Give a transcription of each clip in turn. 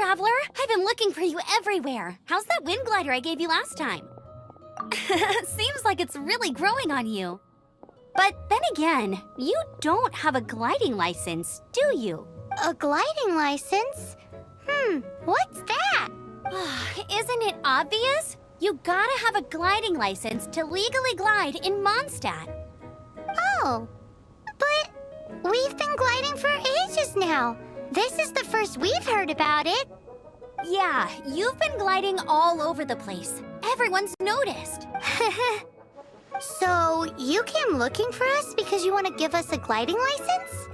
traveler! I've been looking for you everywhere. How's that wind glider I gave you last time? Seems like it's really growing on you. But then again, you don't have a gliding license, do you? A gliding license? What's that? Isn't it obvious? You gotta have a gliding license to legally glide in Mondstadt. Oh, but we've been gliding for ages now. This is the first we've heard about it. Yeah, you've been gliding all over the place. Everyone's noticed. So, you came looking for us because you want to give us a gliding license?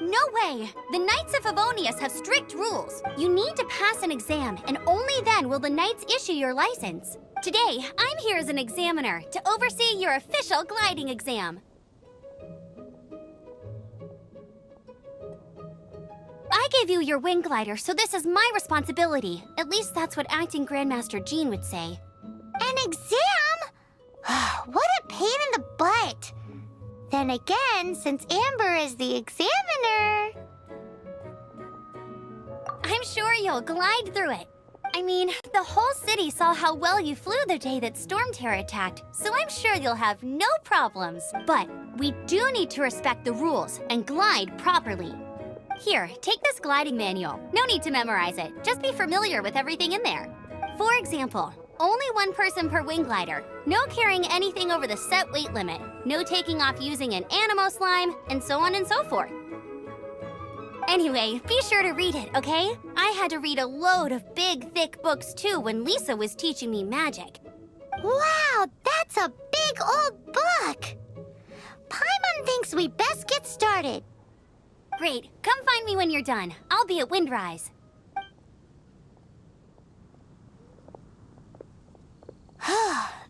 No way! The Knights of Favonius have strict rules. You need to pass an exam, and only then will the Knights issue your license. Today, I'm here as an examiner to oversee your official gliding exam. I gave you your wing glider, so this is my responsibility. At least that's what Acting Grandmaster Jean would say. An exam? What a pain in the butt! Then again, since Amber is the examiner... I'm sure you'll glide through it. I mean, the whole city saw how well you flew the day that Storm Terror attacked, so I'm sure you'll have no problems. But we do need to respect the rules and glide properly. Here, take this gliding manual. No need to memorize it. Just be familiar with everything in there. For example, only one person per wing glider. No carrying anything over the set weight limit. No taking off using an animo slime, and so on and so forth. Anyway, be sure to read it, okay? I had to read a load of big, thick books too when Lisa was teaching me magic. Wow, that's a big old book! Paimon thinks we best get started. Great, come find me when you're done. I'll be at Windrise.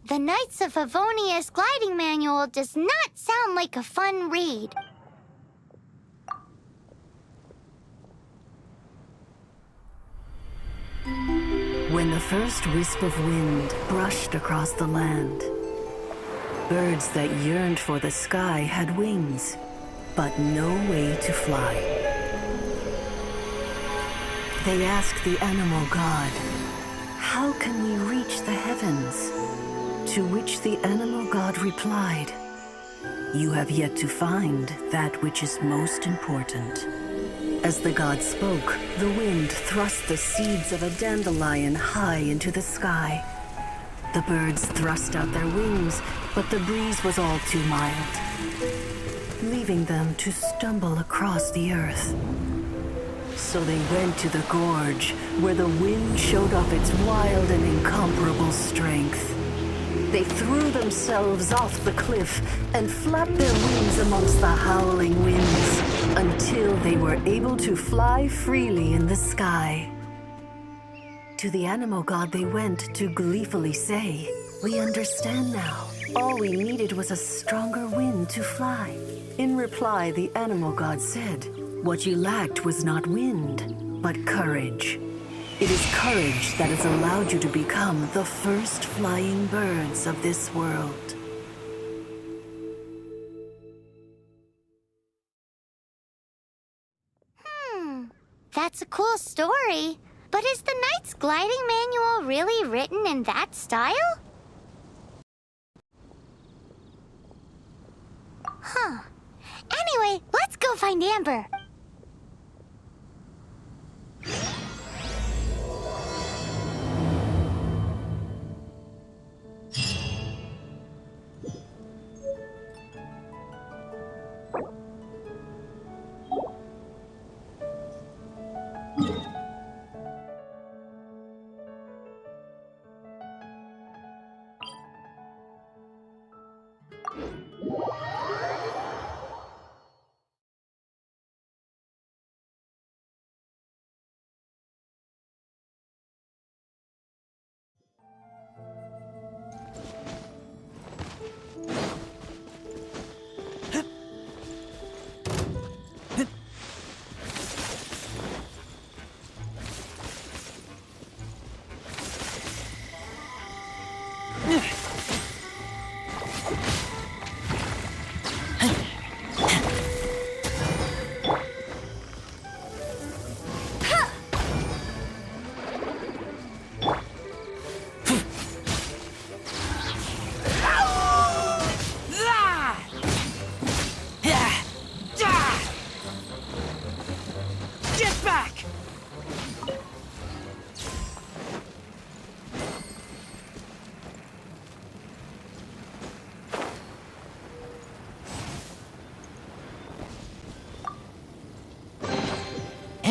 The Knights of Favonius gliding manual does not sound like a fun read. When the first wisp of wind brushed across the land, birds that yearned for the sky had wings, but no way to fly. They asked the animal god, "How can we reach the heavens?" To which the animal god replied, "You have yet to find that which is most important." As the god spoke, the wind thrust the seeds of a dandelion high into the sky. The birds thrust out their wings, but the breeze was all too mild, leaving them to stumble across the earth. So they went to the gorge, where the wind showed off its wild and incomparable strength. They threw themselves off the cliff and flapped their wings amongst the howling winds until they were able to fly freely in the sky. To the animal god they went to gleefully say, "We understand now. All we needed was a stronger wind to fly." In reply, the animal god said, "What you lacked was not wind, but courage. It is courage that has allowed you to become the first flying birds of this world." That's a cool story. But is the Knight's gliding manual really written in that style? Anyway, let's go find Amber.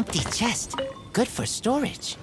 empty chest. Good for storage.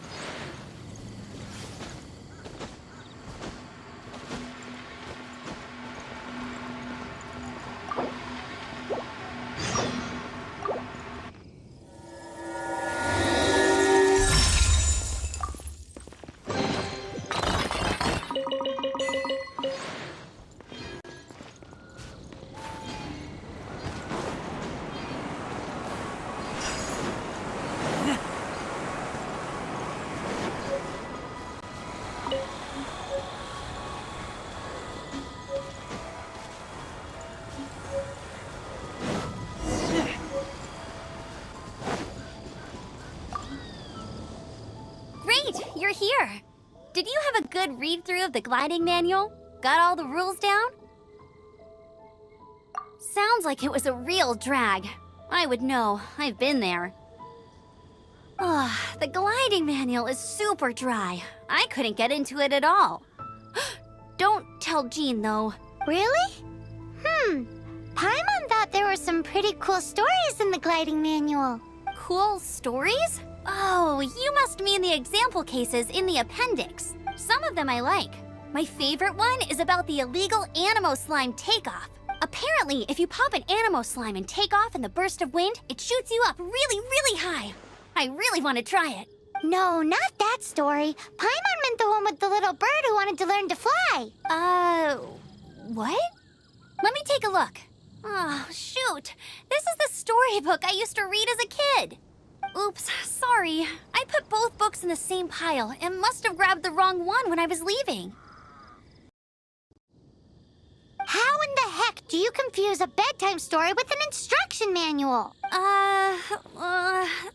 Great, you're here. Did you have a good read-through of the gliding manual? Got all the rules down? Sounds like it was a real drag. I would know. I've been there. Ugh, the gliding manual is super dry. I couldn't get into it at all. Don't tell Jean, though. Really? Paimon thought there were some pretty cool stories in the gliding manual. Cool stories? Oh, you must mean the example cases in the appendix. Some of them I like. My favorite one is about the illegal Animo Slime takeoff. Apparently, if you pop an Animo Slime and take off in the burst of wind, it shoots you up really, really high. I really want to try it. No, not that story. Paimon meant the one with the little bird who wanted to learn to fly. What? Let me take a look. Oh, shoot. This is the storybook I used to read as a kid. Oops, sorry. I put both books in the same pile and must have grabbed the wrong one when I was leaving. How in the heck do you confuse a bedtime story with an instruction manual?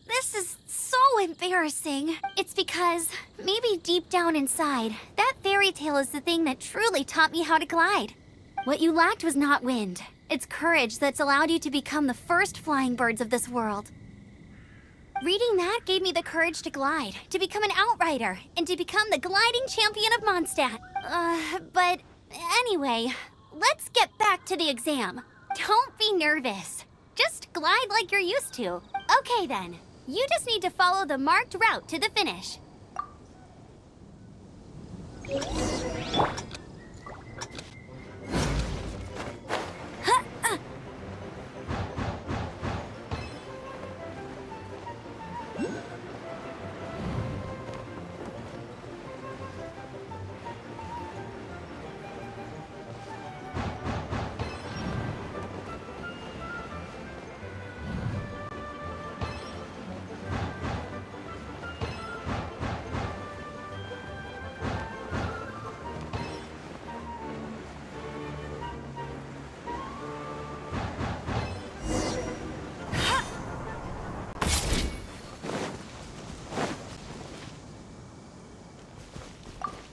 This is so embarrassing. It's because, maybe deep down inside, that fairy tale is the thing that truly taught me how to glide. What you lacked was not wind. It's courage that's allowed you to become the first flying birds of this world. Reading that gave me the courage to glide, to become an outrider, and to become the gliding champion of Mondstadt. But anyway, let's get back to the exam. Don't be nervous. Just glide like you're used to. Okay then, you just need to follow the marked route to the finish.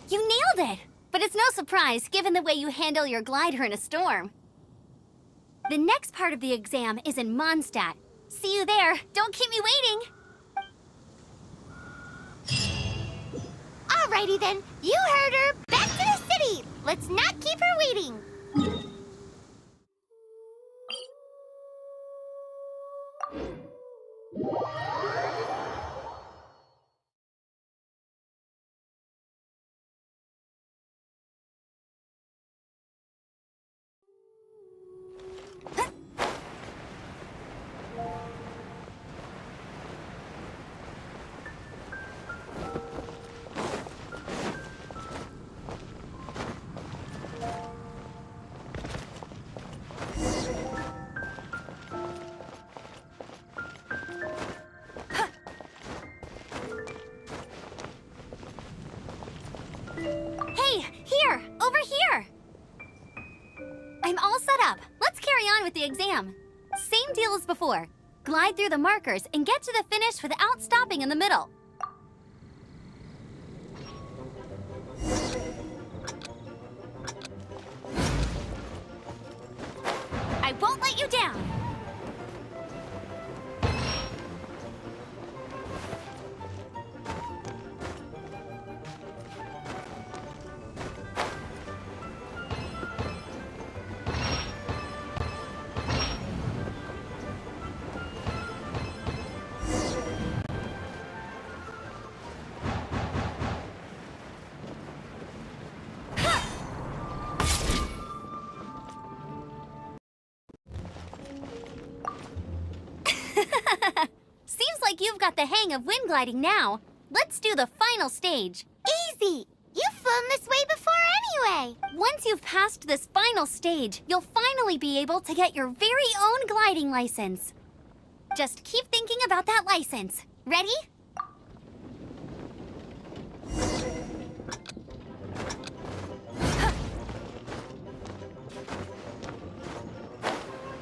You nailed it! But it's no surprise, given the way you handle your glider in a storm. The next part of the exam is in Mondstadt. See you there. Don't keep me waiting! Alrighty then, you heard her. Back to the city. Let's not keep her waiting. Hey, here! Over here! I'm all set up. Let's carry on with the exam. Same deal as before. Glide through the markers and get to the finish without stopping in the middle. I won't let you down! like you've got the hang of wind gliding now. Let's do the final stage. Easy! You've flown this way before anyway! Once you've passed this final stage, you'll finally be able to get your very own gliding license. Just keep thinking about that license. Ready?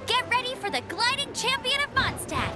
Get ready for the gliding champion of Mondstadt.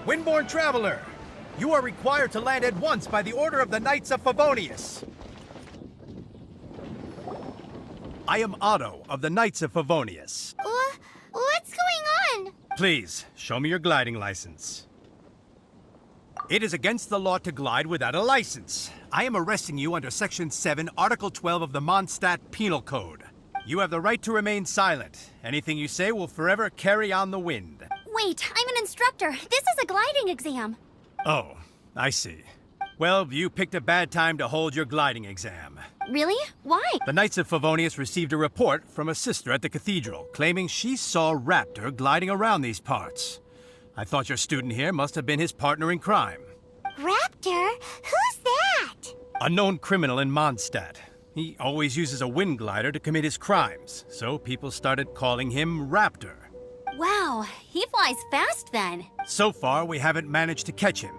Windborne Traveler, you are required to land at once by the order of the Knights of Favonius. I am Otto of the Knights of Favonius. What's going on? Please, show me your gliding license. It is against the law to glide without a license. I am arresting you under Section 7, Article 12 of the Mondstadt Penal Code. You have the right to remain silent. Anything you say will forever carry on the wind. Wait, I'm an instructor. This is a gliding exam. Oh, I see. Well, you picked a bad time to hold your gliding exam. Really? Why? The Knights of Favonius received a report from a sister at the cathedral claiming she saw Raptor gliding around these parts. I thought your student here must have been his partner in crime. Raptor? Who's that? A known criminal in Mondstadt. He always uses a wind glider to commit his crimes, so people started calling him Raptor. Wow, he flies fast then. So far, we haven't managed to catch him.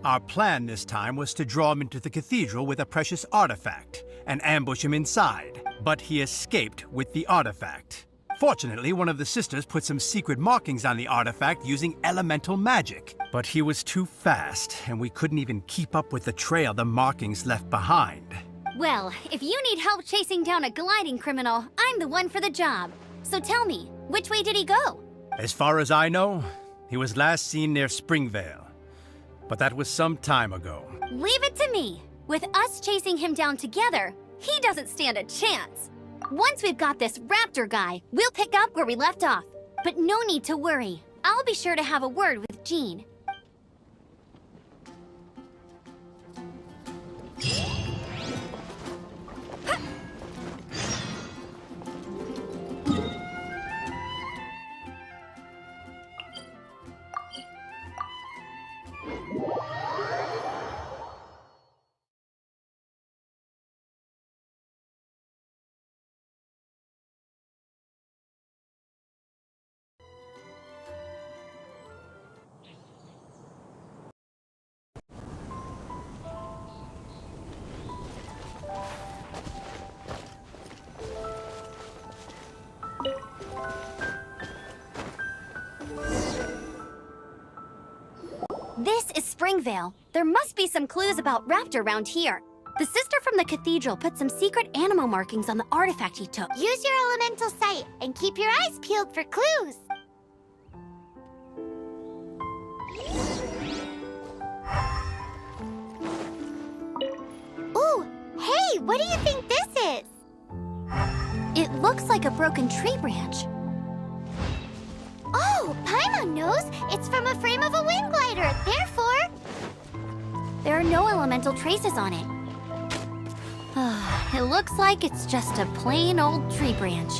Our plan this time was to draw him into the cathedral with a precious artifact and ambush him inside, but he escaped with the artifact. Fortunately, one of the sisters put some secret markings on the artifact using elemental magic, but he was too fast, and we couldn't even keep up with the trail the markings left behind. Well, if you need help chasing down a gliding criminal, I'm the one for the job. So tell me, which way did he go? As far as I know, he was last seen near Springvale, but that was some time ago. Leave it to me. With us chasing him down together, he doesn't stand a chance. Once we've got this Raptor guy, we'll pick up where we left off. But no need to worry. I'll be sure to have a word with Jean. This is Springvale. There must be some clues about Raptor around here. The sister from the cathedral put some secret animal markings on the artifact he took. Use your elemental sight and keep your eyes peeled for clues. Ooh, hey, what do you think this is? It looks like a broken tree branch. Oh, Paimon knows. It's from a frame of a wind glider. Therefore, There are no elemental traces on it. It looks like it's just a plain old tree branch.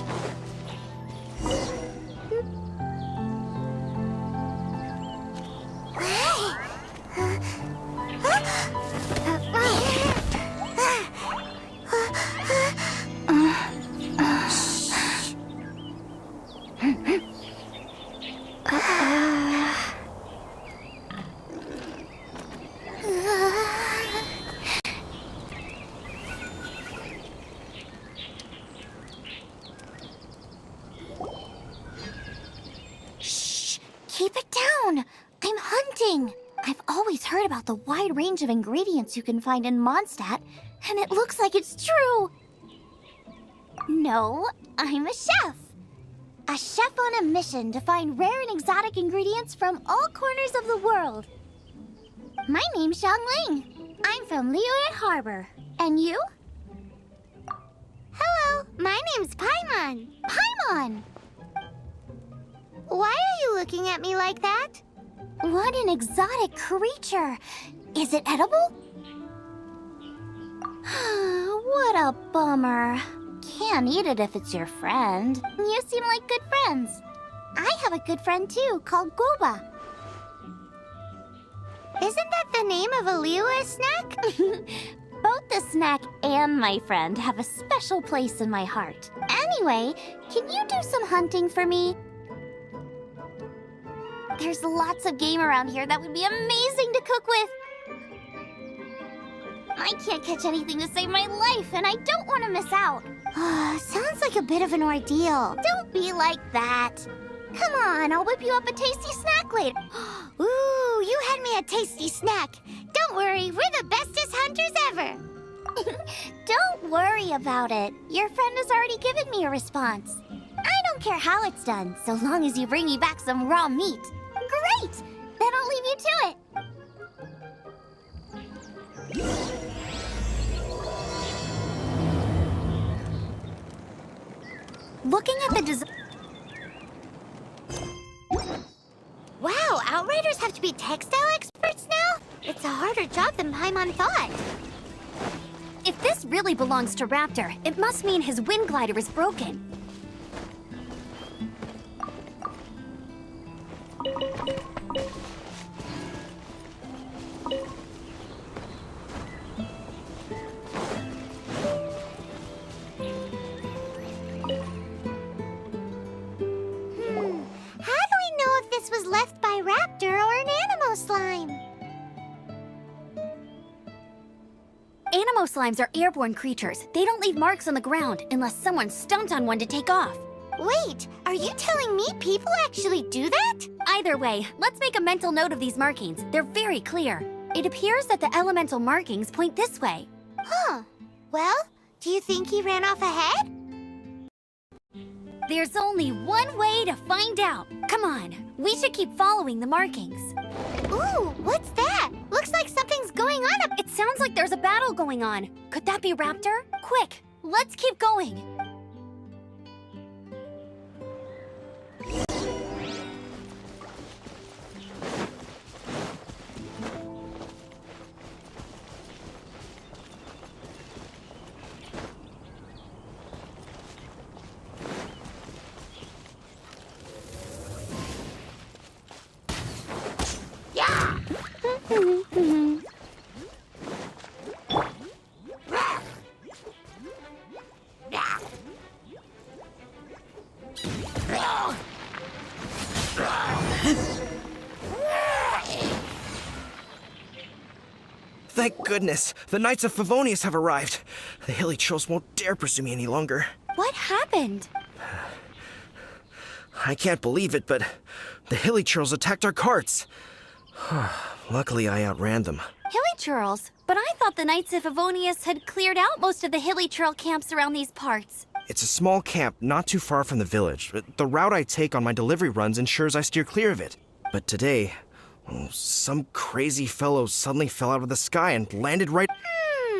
down! I'm hunting! I've always heard about the wide range of ingredients you can find in Mondstadt, and it looks like it's true! No, I'm a chef! A chef on a mission to find rare and exotic ingredients from all corners of the world. My name's Xiangling. I'm from Liyue Harbor. And you? Hello, my name's Paimon. Paimon! Why are you looking at me like that? What an exotic creature! Is it edible? What a bummer. Can't eat it if it's your friend. You seem like good friends. I have a good friend too, called Goba. Isn't that the name of a Liyue snack? Both the snack and my friend have a special place in my heart. Anyway, can you do some hunting for me? There's lots of game around here that would be amazing to cook with. I can't catch anything to save my life, and I don't want to miss out. Sounds like a bit of an ordeal. Don't be like that. Come on, I'll whip you up a tasty snack later. Ooh, you had me a tasty snack. Don't worry, we're the bestest hunters ever. Don't worry about it. Your friend has already given me a response. I don't care how it's done, so long as you bring me back some raw meat. Great! Then I'll leave you to it. Looking at the design... Wow, Outriders have to be textile experts now? It's a harder job than Paimon thought. If this really belongs to Raptor, it must mean his wind glider is broken. How do we know if this was left by Raptor or an Animo slime? Animo slimes are airborne creatures. They don't leave marks on the ground unless someone stomped on one to take off. Wait, are you telling me people actually do that? Either way, let's make a mental note of these markings. They're very clear. It appears that the elemental markings point this way. Huh. Well, do you think he ran off ahead? There's only one way to find out. Come on, we should keep following the markings. Ooh, what's that? Looks like something's going on up. It sounds like there's a battle going on. Could that be Raptor? Quick, let's keep going. Thank goodness, the Knights of Favonius have arrived. The hilly trolls won't dare pursue me any longer. What happened? I can't believe it, but the hilly trolls attacked our carts. Luckily, I outran them. Hilly Churls? But I thought the Knights of Favonius had cleared out most of the Hilly Churl camps around these parts. It's a small camp not too far from the village. The route I take on my delivery runs ensures I steer clear of it. But today, some crazy fellow suddenly fell out of the sky and landed right...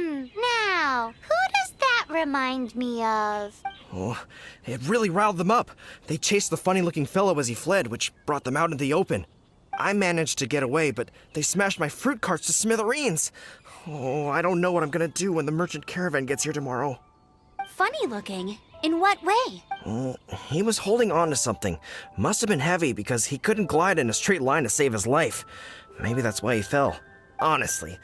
Now, who does that remind me of? Oh, it really riled them up. They chased the funny-looking fellow as he fled, which brought them out into the open. I managed to get away, but they smashed my fruit carts to smithereens. Oh, I don't know what I'm gonna do when the merchant caravan gets here tomorrow. Funny looking? In what way? He was holding on to something. Must have been heavy because he couldn't glide in a straight line to save his life. Maybe that's why he fell. Honestly,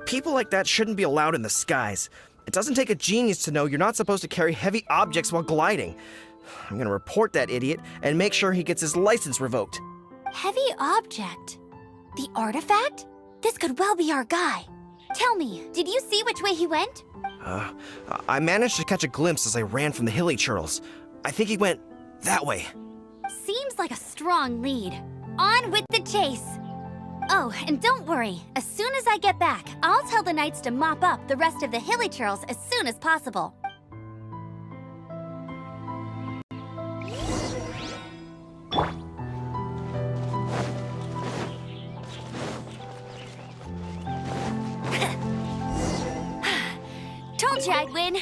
people like that shouldn't be allowed in the skies. It doesn't take a genius to know you're not supposed to carry heavy objects while gliding. I'm gonna report that idiot and make sure he gets his license revoked. Heavy object? The artifact? This could well be our guy. Tell me, did you see which way he went? I managed to catch a glimpse as I ran from the hilly churls. I think he went that way. Seems like a strong lead. on with the chase. Oh, and don't worry. As soon as I get back, I'll tell the knights to mop up the rest of the hilly churls as soon as possible. Told you I'd win.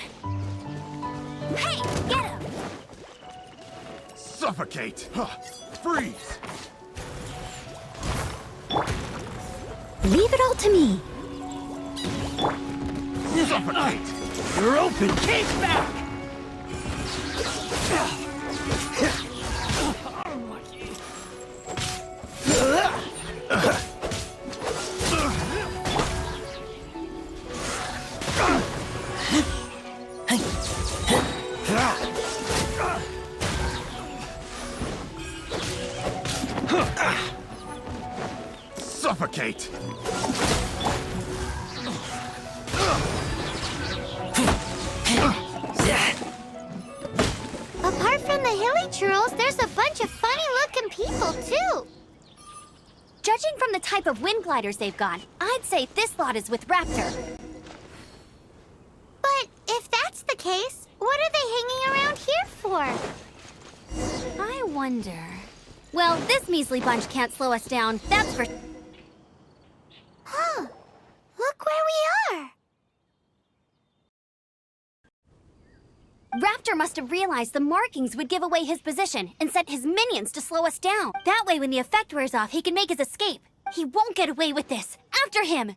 Hey, get him! Suffocate! Freeze! Leave it all to me. Suffocate! You're open! Cage back! Suffocate! Apart from the hilly churls, there's a bunch of funny-looking people, too. Judging from the type of wind gliders they've got, I'd say this lot is with Raptor. But if that's the case, what are they hanging around here for? I wonder... Well, this measly bunch can't slow us down, that's for... Huh. Look where we are. Raptor must have realized the markings would give away his position and sent his minions to slow us down. That way, when the effect wears off, he can make his escape. He won't get away with this. After him!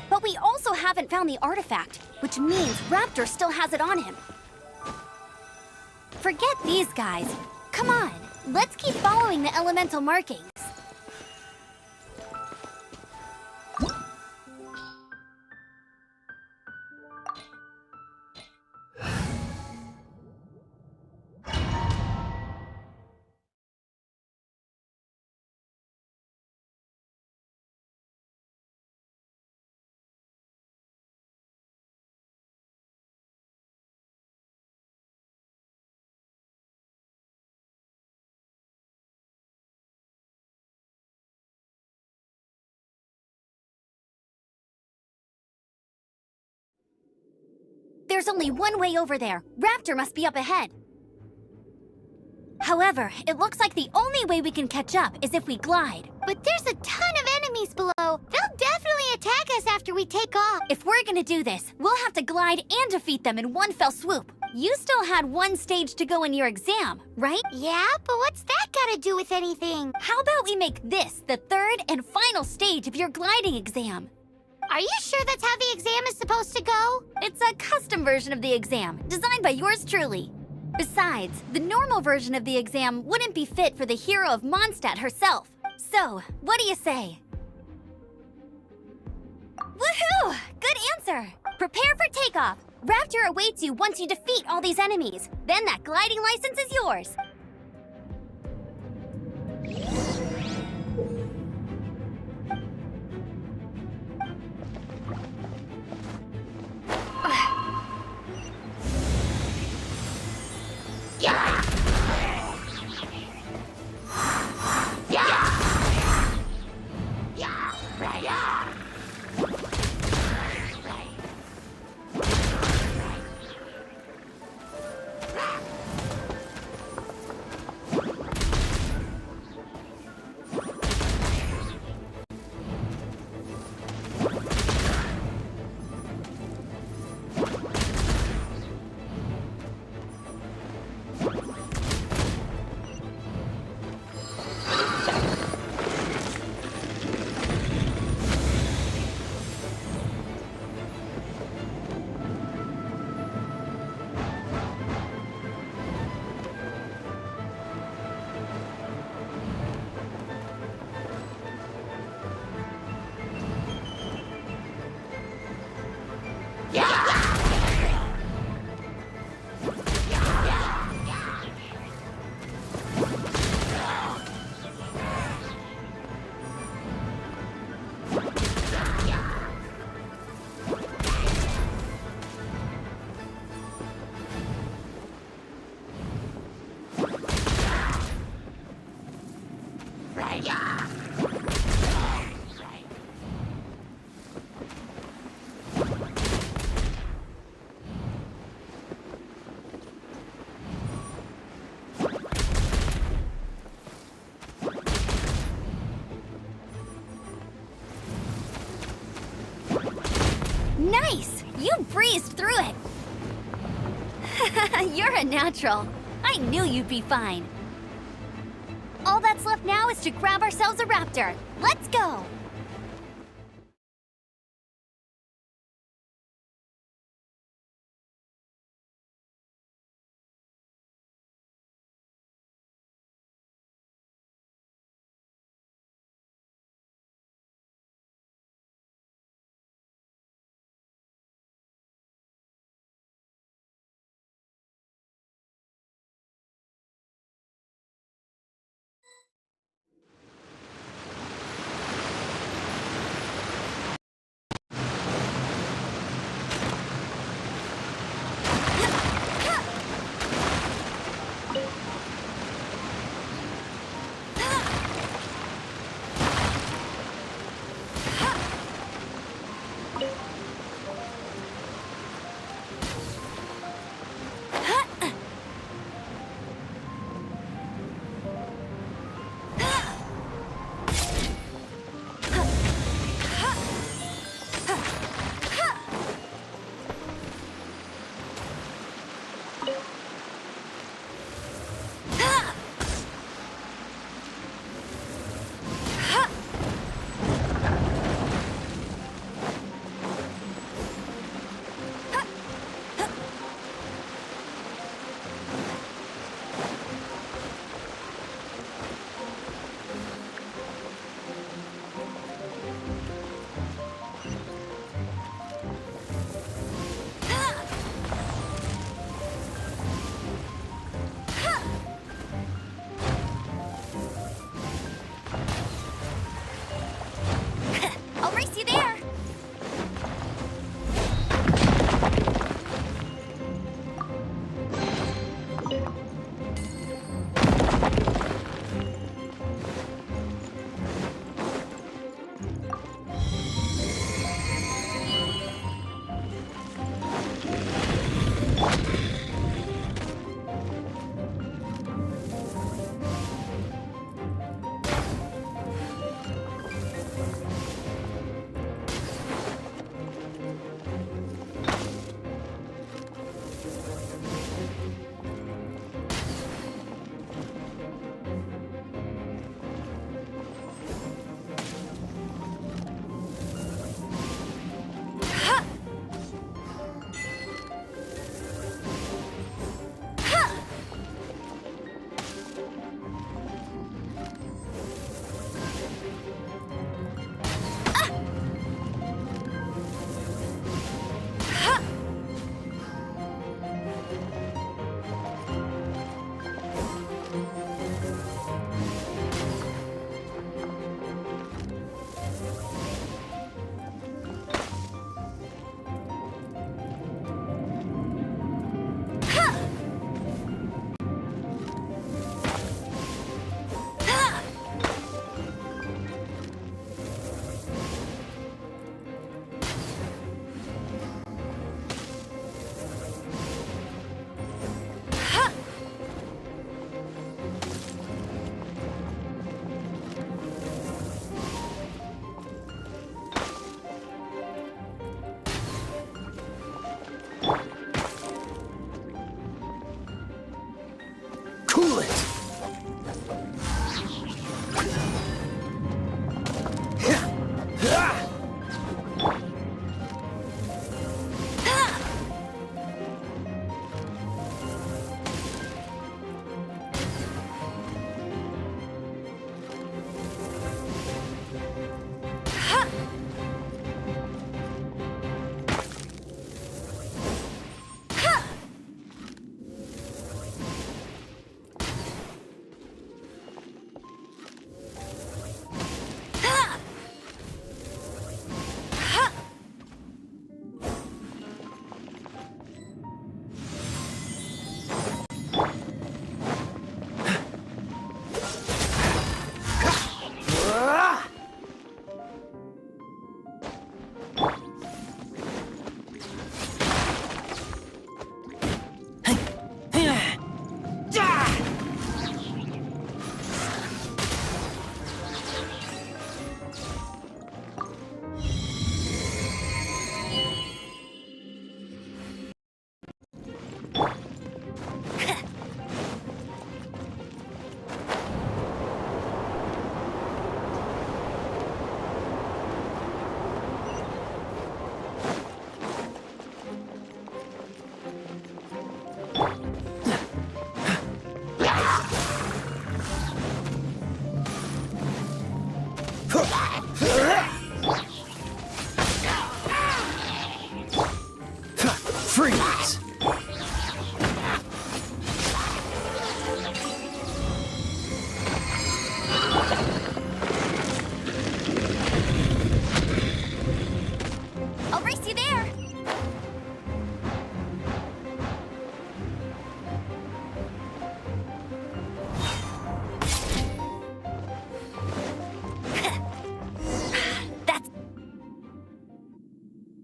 But we also haven't found the artifact, which means Raptor still has it on him. Forget these guys. Come on, let's keep following the elemental markings. There's only one way over there. Raptor must be up ahead. However, it looks like the only way we can catch up is if we glide. But there's a ton of enemies below. They'll definitely attack us after we take off. If we're gonna do this, we'll have to glide and defeat them in one fell swoop. You still had one stage to go in your exam, right? Yeah, but what's that got to do with anything? How about we make this the third and final stage of your gliding exam? Are you sure that's how the exam is supposed to go? It's a custom version of the exam, designed by yours truly. Besides, the normal version of the exam wouldn't be fit for the hero of Mondstadt herself. So, what do you say? Woohoo! Good answer! Prepare for takeoff. Raptor awaits you once you defeat all these enemies. Then that gliding license is yours. Nice! You breezed through it! You're a natural. I knew you'd be fine. All that's left now is to grab ourselves a raptor. Let's go!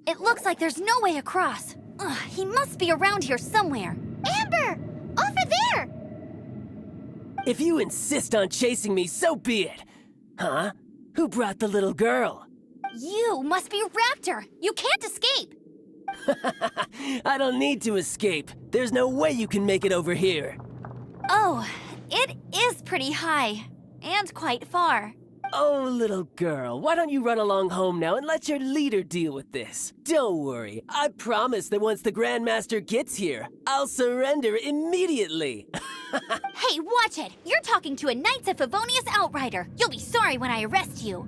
It looks like there's no way across. Ugh, he must be around here somewhere. Amber! Over there! If you insist on chasing me, so be it. Huh? Who brought the little girl? You must be Raptor. You can't escape. I don't need to escape. There's no way you can make it over here. Oh, it is pretty high. And quite far. Oh, little girl, why don't you run along home now and let your leader deal with this? Don't worry, I promise that once the Grandmaster gets here, I'll surrender immediately. Hey, watch it! You're talking to a Knights of Favonius outrider. You'll be sorry when I arrest you.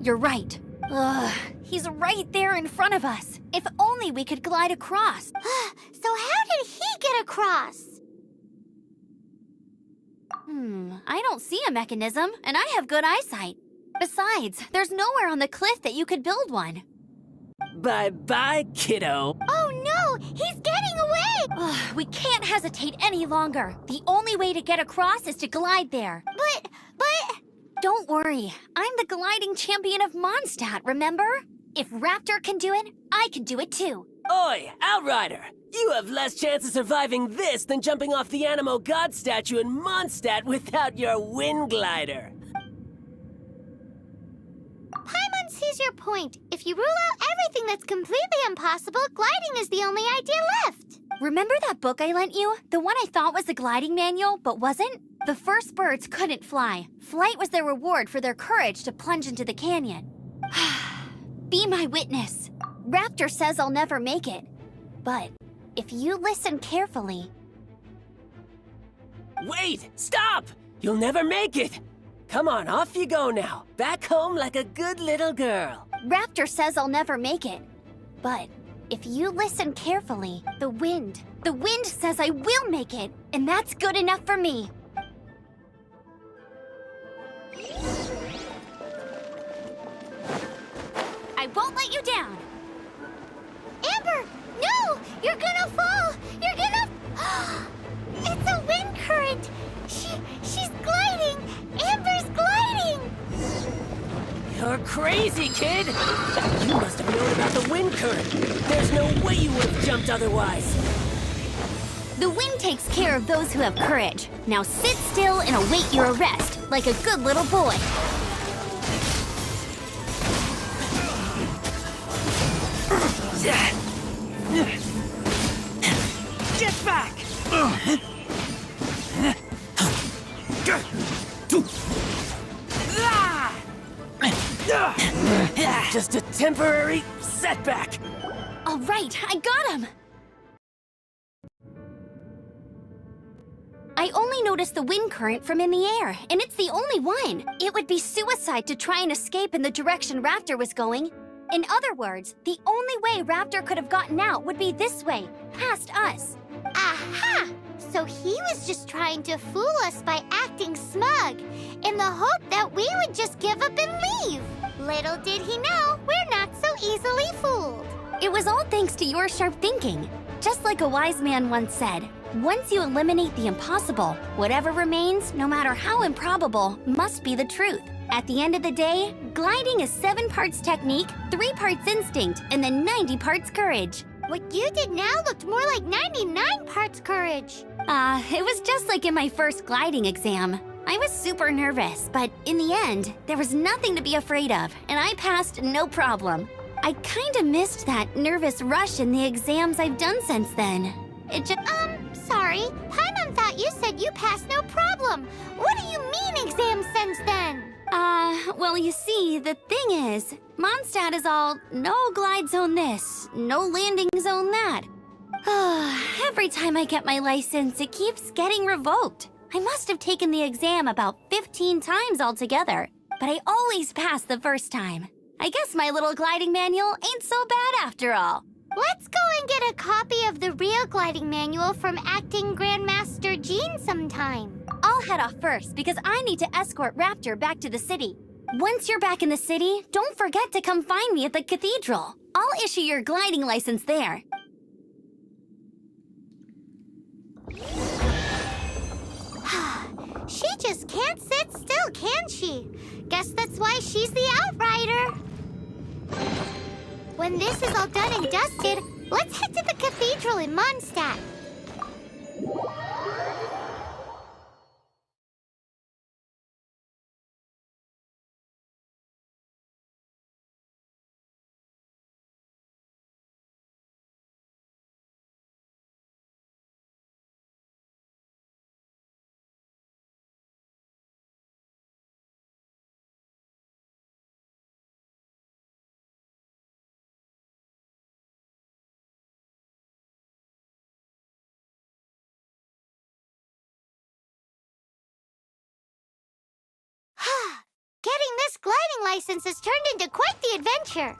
You're right. Ugh, he's right there in front of us. If only we could glide across. So how did he get across? I don't see a mechanism, and I have good eyesight. Besides, there's nowhere on the cliff that you could build one. Bye-bye, kiddo. Oh no! He's getting away! Ugh, we can't hesitate any longer. The only way to get across is to glide there. But... Don't worry, I'm the gliding champion of Mondstadt, remember? If Raptor can do it, I can do it too. Oi, Outrider! You have less chance of surviving this than jumping off the Animo God statue in Mondstadt without your wind glider. Paimon sees your point. If you rule out everything that's completely impossible, gliding is the only idea left. Remember that book I lent you? The one I thought was the gliding manual, but wasn't? The first birds couldn't fly. Flight was their reward for their courage to plunge into the canyon. Be my witness. Raptor says I'll never make it. But if you listen carefully... Wait! Stop! You'll never make it! Come on, off you go now. Back home like a good little girl. Raptor says I'll never make it. But if you listen carefully, the wind says I will make it, and that's good enough for me. I won't let you down. Amber! No! You're gonna fall! You're gonna... It's a wind current! She's gliding! Amber's gliding! You're crazy, kid! You must have known about the wind current. There's no way you would have jumped otherwise. The wind takes care of those who have courage. Now sit still and await your arrest, like a good little boy. Get back! Just a temporary setback. All right, I got him. I only noticed the wind current from in the air, and it's the only one. It would be suicide to try and escape in the direction Raptor was going. In other words, the only way Raptor could have gotten out would be this way, past us. Aha! So he was just trying to fool us by acting smug, in the hope that we would just give up and leave. Little did he know, we're not so easily fooled. It was all thanks to your sharp thinking. Just like a wise man once said, once you eliminate the impossible, whatever remains, no matter how improbable, must be the truth. At the end of the day, gliding is 7 parts technique, 3 parts instinct, and then 90 parts courage. What you did now looked more like 99 parts courage. It was just like in my first gliding exam. I was super nervous, but in the end, there was nothing to be afraid of, and I passed no problem. I kinda missed that nervous rush in the exams I've done since then. It just... Sorry. Paimon thought you said you passed no problem. What do you mean exams since then? Well, you see, the thing is, Mondstadt is all no glide zone this, no landing zone that. Every time I get my license, it keeps getting revoked. I must have taken the exam about 15 times altogether, but I always pass the first time. I guess my little gliding manual ain't so bad after all. Let's go and get a copy of the real gliding manual from Acting Grandmaster Jean sometime. I'll head off first because I need to escort Raptor back to the city. Once you're back in the city, don't forget to come find me at the cathedral. I'll issue your gliding license there. She just can't sit still, can she? Guess that's why she's the outrider. When this is all done and dusted, let's head to the cathedral in Mondstadt. Getting this gliding license has turned into quite the adventure.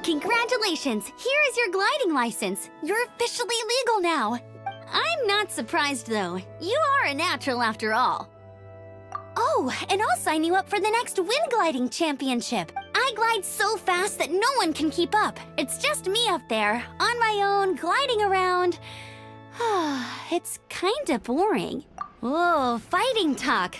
Congratulations! Here is your gliding license. You're officially legal now. I'm not surprised, though. You are a natural after all. Oh, and I'll sign you up for the next wind gliding championship. I glide so fast that no one can keep up. It's just me up there, on my own, gliding around. It's kinda boring. Oh, fighting talk.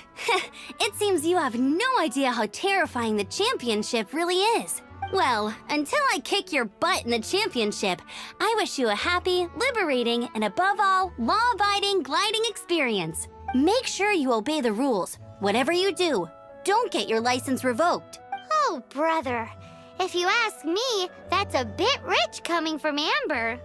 It seems you have no idea how terrifying the championship really is. Well, until I kick your butt in the championship, I wish you a happy, liberating, and above all, law-abiding gliding experience. Make sure you obey the rules. Whatever you do, don't get your license revoked. Oh, brother. If you ask me, that's a bit rich coming from Amber.